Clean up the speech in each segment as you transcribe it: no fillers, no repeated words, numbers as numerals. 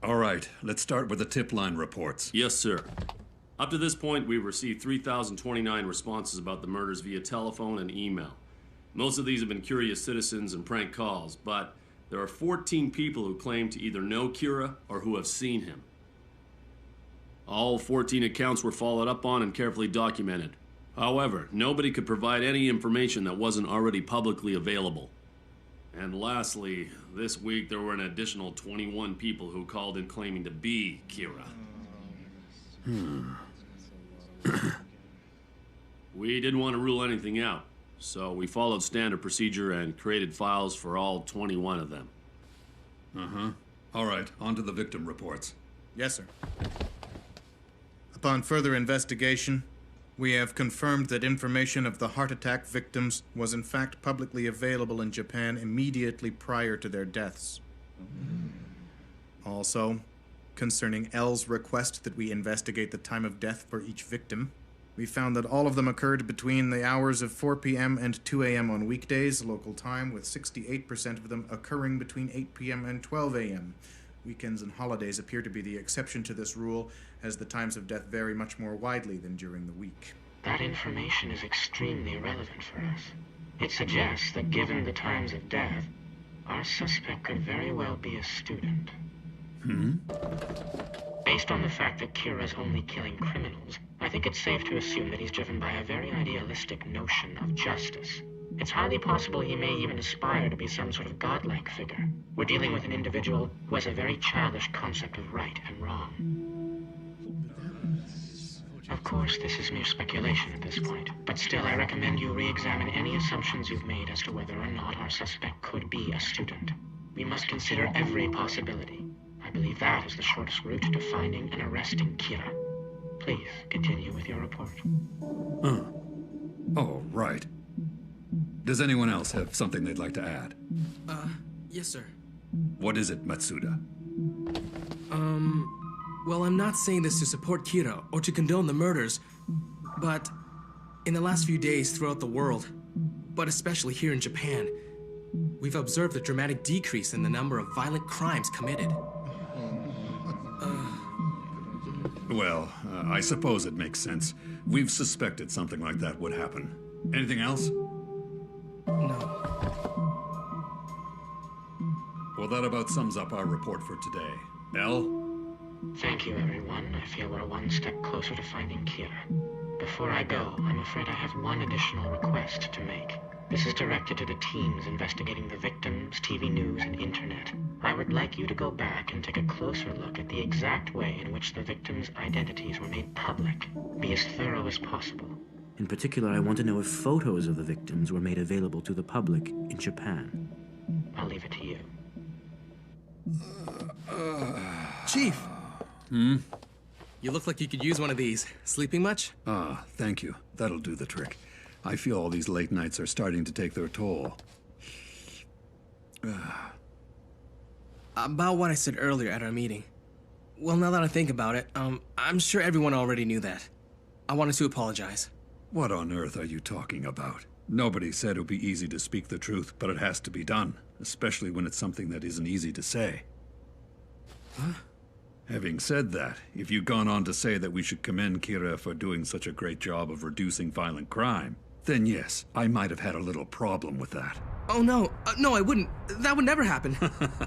All right, let's start with the tip line reports. Yes, sir. Up to this point, we've received 3,029 responses about the murders via telephone and email. Most of these have been curious citizens and prank calls, but there are 14 people who claim to either know Kira or who have seen him. All 14 accounts were followed up on and carefully documented. However, nobody could provide any information that wasn't already publicly available. And lastly, this week there were an additional 21 people who called in claiming to be Kira. We didn't want to rule anything out, so we followed standard procedure and created files for all 21 of them. All right, on to the victim reports. Yes, sir. Upon further investigation, we have confirmed that information of the heart attack victims was in fact publicly available in Japan immediately prior to their deaths. Also, concerning L's request that we investigate the time of death for each victim, we found that all of them occurred between the hours of 4 p.m. and 2 a.m. on weekdays, local time, with 68% of them occurring between 8 p.m. and 12 a.m. Weekends and holidays appear to be the exception to this rule, as the times of death vary much more widely than during the week. That information is extremely relevant for us. It suggests that given the times of death, our suspect could very well be a student. Based on the fact that Kira's only killing criminals, I think it's safe to assume that he's driven by a very idealistic notion of justice. It's highly possible he may even aspire to be some sort of godlike figure. We're dealing with an individual who has a very childish concept of right and wrong. Of course, this is mere speculation at this point, but still I recommend you re-examine any assumptions you've made as to whether or not our suspect could be a student. We must consider every possibility. I believe that is the shortest route to finding and arresting Kira. Please continue with your report. Oh, right. Does anyone else have something they'd like to add? Yes, sir. What is it, Matsuda? Well, I'm not saying this to support Kira or to condone the murders, but in the last few days throughout the world, but especially here in Japan, we've observed a dramatic decrease in the number of violent crimes committed. Well, I suppose it makes sense. We've suspected something like that would happen. Anything else? No. Well, that about sums up our report for today. L? Thank you, everyone. I feel we're one step closer to finding Kira. Before I go, I'm afraid I have one additional request to make. This is directed to the teams investigating the victims, TV news, and internet. I would like you to go back and take a closer look at the exact way in which the victims' identities were made public. Be as thorough as possible. In particular, I want to know if photos of the victims were made available to the public in Japan. I'll leave it to you. Chief! You look like you could use one of these. Sleeping much? Thank you. That'll do the trick. I feel all these late nights are starting to take their toll. About what I said earlier at our meeting. Well, now that I think about it, I'm sure everyone already knew that. I wanted to apologize. What on earth are you talking about? Nobody said it would be easy to speak the truth, but it has to be done, especially when it's something that isn't easy to say. Huh? Having said that, if you'd gone on to say that we should commend Kira for doing such a great job of reducing violent crime, then yes, I might have had a little problem with that. Oh no, no I wouldn't. That would never happen.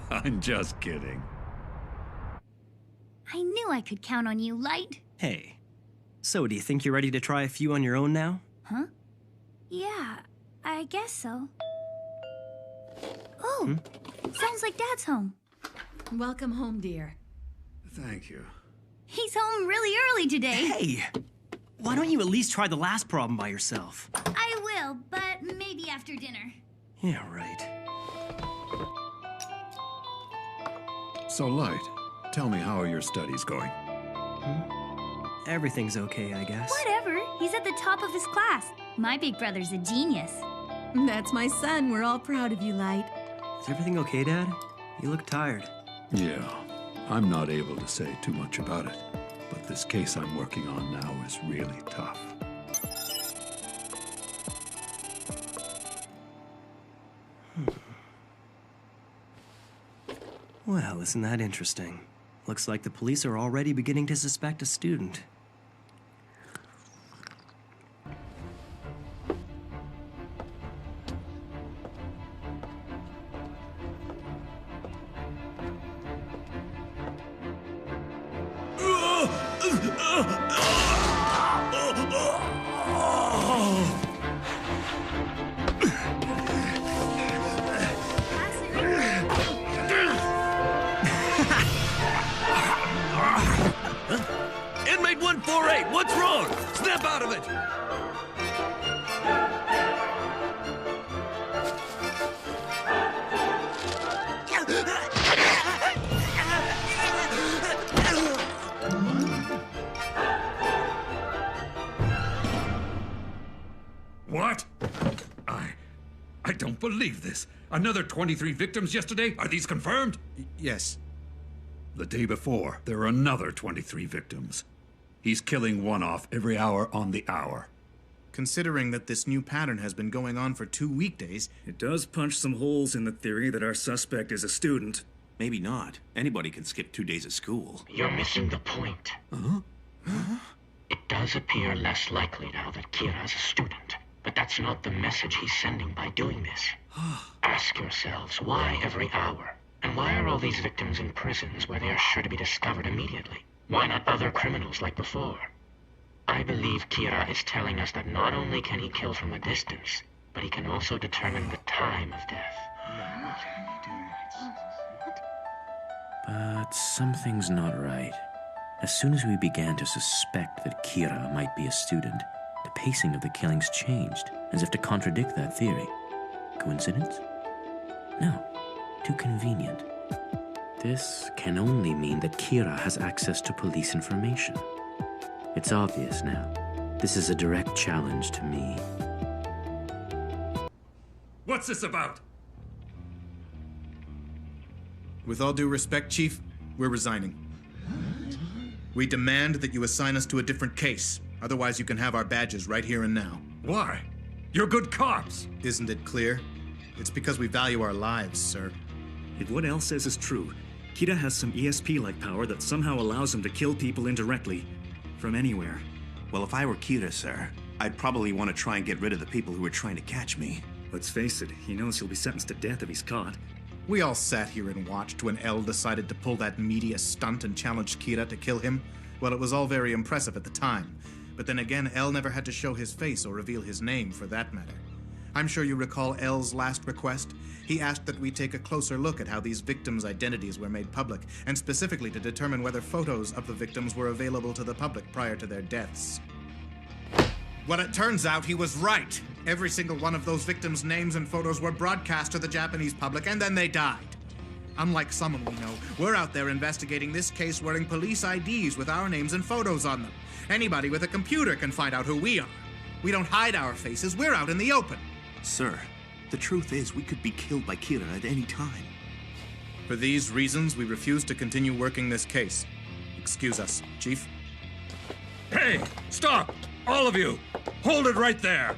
I'm just kidding. I knew I could count on you, Light. Hey, so do you think you're ready to try a few on your own now? Huh? Yeah, I guess so. Oh, sounds like Dad's home. Welcome home, dear. Thank you. He's home really early today. Hey! Why don't you at least try the last problem by yourself? I will, but maybe after dinner. Yeah, right. So, Light, tell me, how are your studies going? Everything's okay, I guess. Whatever. He's at the top of his class. My big brother's a genius. That's my son. We're all proud of you, Light. Is everything okay, Dad? You look tired. Yeah, I'm not able to say too much about it, but this case I'm working on now is really tough. Well, isn't that interesting? Looks like the police are already beginning to suspect a student. Inmate 148, what's wrong? Snap out of it! What? I don't believe this. Another 23 victims yesterday? Are these confirmed? Yes. The day before, there were another 23 victims. He's killing one off every hour on the hour. Considering that this new pattern has been going on for 2 weekdays... It does punch some holes in the theory that our suspect is a student. Maybe not. Anybody can skip 2 days of school. You're missing the point. It does appear less likely now that Kira's a student. But that's not the message he's sending by doing this. Ask yourselves, why every hour? And why are all these victims in prisons where they are sure to be discovered immediately? Why not other criminals like before? I believe Kira is telling us that not only can he kill from a distance, but he can also determine the time of death. But something's not right. As soon as we began to suspect that Kira might be a student, the pacing of the killings changed, as if to contradict that theory. Coincidence? No. Too convenient. This can only mean that Kira has access to police information. It's obvious now. This is a direct challenge to me. What's this about? With all due respect, Chief, we're resigning. We demand that you assign us to a different case. Otherwise, you can have our badges right here and now. Why? You're good cops. Isn't it clear? It's because we value our lives, sir. If what Elle says is true, Kira has some ESP-like power that somehow allows him to kill people indirectly, from anywhere. Well, if I were Kira, sir, I'd probably want to try and get rid of the people who were trying to catch me. Let's face it, he knows he'll be sentenced to death if he's caught. We all sat here and watched when Elle decided to pull that media stunt and challenged Kira to kill him. Well, it was all very impressive at the time. But then again, Elle never had to show his face or reveal his name, for that matter. I'm sure you recall Elle's last request. He asked that we take a closer look at how these victims' identities were made public, and specifically to determine whether photos of the victims were available to the public prior to their deaths. Well, it turns out he was right. Every single one of those victims' names and photos were broadcast to the Japanese public, and then they died. Unlike someone we know, we're out there investigating this case wearing police IDs with our names and photos on them. Anybody with a computer can find out who we are. We don't hide our faces, we're out in the open. Sir, the truth is we could be killed by Kira at any time. For these reasons, we refuse to continue working this case. Excuse us, Chief. Hey, stop! All of you! Hold it right there!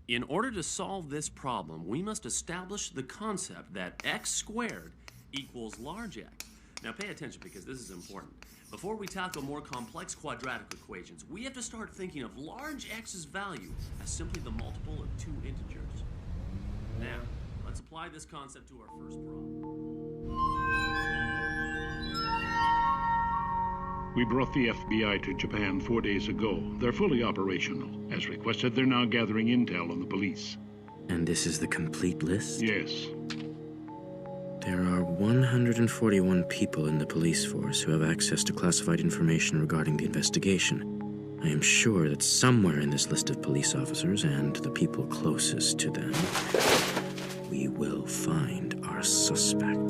In order to solve this problem, we must establish the concept that x squared equals large x. Now pay attention because this is important. Before we tackle more complex quadratic equations, we have to start thinking of large x's value as simply the multiple of two integers. Now, let's apply this concept to our first problem. We brought the FBI to Japan 4 days ago. They're fully operational. As requested, they're now gathering intel on the police. And this is the complete list? Yes. There are 141 people in the police force who have access to classified information regarding the investigation. I am sure that somewhere in this list of police officers and the people closest to them, we will find our suspect.